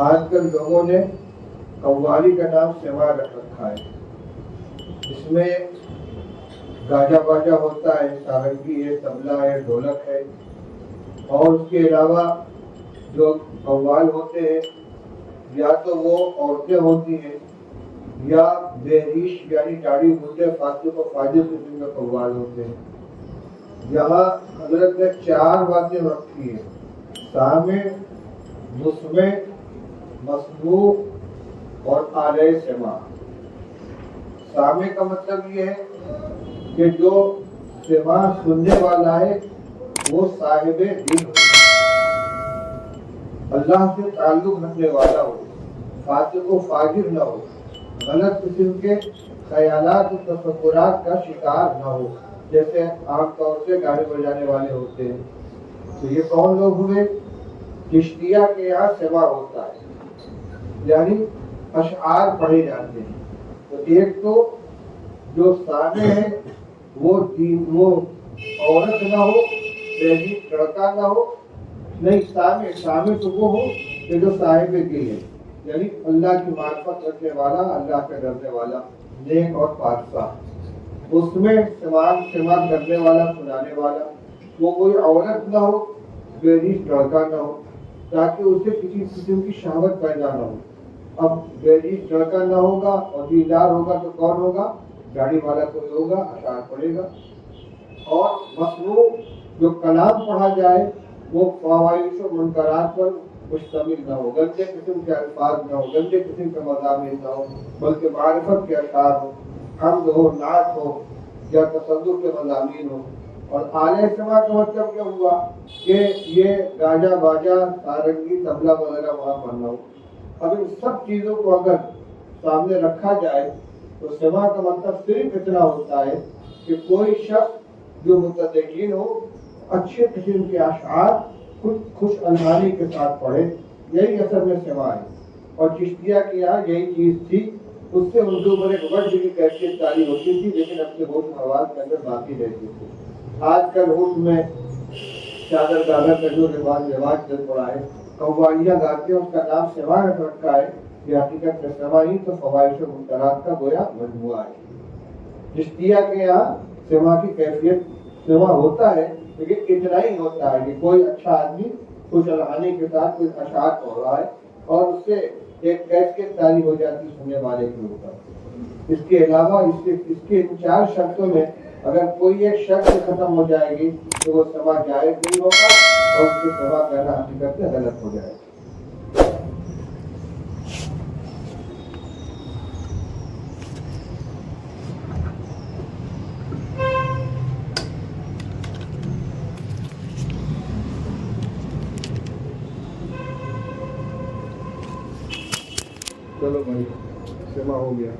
آج کل لوگوں نے قوالی کا نام سما رکھ رکھا ہے. اس میں گاجا باجا ہوتا ہے، سارنگی ہے، طبلہ ہے، ڈھولک ہے، اور اس کے علاوہ جو قوال ہوتے ہیں یا تو وہ عورتیں ہوتی ہیں یا بہریش یعنی داڑھی مدے فاسق و فاجر قسم کے قوال ہوتے ہیں. یہاں حضرت نے 4 باتیں رکھی ہیں: سامع، مسمع، مسموع اور آلہ سماع. سامع کا مطلب یہ ہے کہ جو سماع سننے والا ہے وہ صاحب دین ہو، اللہ سے تعلق رکھنے والا ہو، فاسق و فاجر نہ ہو، غلط قسم کے خیالات و تصورات کا شکار نہ ہو، جیسے عام طور سے گانے بجانے والے ہوتے ہیں. تو یہ کون لوگ ہوئے؟ چشتیہ کے یہاں سماع ہوتا ہے، یعنی اشعار پڑھے جاتے ہیں. تو ایک تو جو سامع ہے وہ عورت نہ ہو، لڑکا نہ ہو، نہیں، سامع تو وہ ہو کہ جو صاحب دین ہے، یعنی اللہ کی معرفت رکھنے والا، اللہ سے ڈرنے والا، نیک اور پاکیزہ. اس میں سماع کرنے والا، سنانے والا وہ کوئی عورت نہ ہو، بہریش لڑکا نہ ہو، تاکہ اسے کسی قسم کی شہوت پیدا نہ ہو. اب بہریش لڑکا نہ ہوگا اور دیندار ہوگا تو کون ہوگا؟ داڑھی والا کوئی ہوگا، اشعار پڑھے گا. اور مسموع جو کلام پڑھا جائے وہ فواحش و منکرات پر مشتمل نہ ہو، گندے قسم کے الفاظ نہ ہو، گندے قسم کے مضامین نہ ہو، بلکہ معرفت کے اشعار ہو، حمد ہو، نعت ہو یا تصوف کے مضامین ہو. اور آلہ سماع کا مطلب کیا ہوا کہ یہ گاجا باجا، سارنگی، طبلہ وغیرہ وہاں پر نہ ہو. اب ان سب چیزوں کو اگر سامنے رکھا جائے تو سماع کا مطلب صرف اتنا ہوتا ہے کہ کوئی شخص جو متدین ہو اچھے قسم کے اشعار خوش الحانی کے ساتھ پڑھے، یہی اصل میں سماع ہے. اور چشتیہ کی یہاں یہی چیز تھی. اس سے اردو پر ایک وجہ کی کیفیت جاری ہوتی تھی، لیکن اپنے ہوش و حواس کے اندر باقی رہتی تھی. آج کل ہوش میں چادر گاگر کا جو رواج چل پڑا ہے، قوالیاں گاتے ہیں، اس کا نام سماع رکھا ہے. یہ حقیقت میں سماع ہی تو فواحش و منکرات کا گویا مجموعہ ہے. چشتیہ کے یہاں سماع کی کیفیت سماع ہوتا ہے، لیکن اتنا ہی ہوتا ہے کہ کوئی اچھا آدمی خوش الحانی کے ساتھ کوئی اشعار پڑھ رہا ہے اور اس سے ایک کیفیت جاری ہو جاتی سننے والے کے اوپر. اس کے علاوہ اس کے 4 شرطوں میں اگر کوئی ایک شرط ختم ہو جائے گی تو وہ سماع جائز نہیں ہوگا اور اس سے سماع کرنا حقیقت میں غلط ہو جائے گا. چلو بھائی، سماع ہو گیا.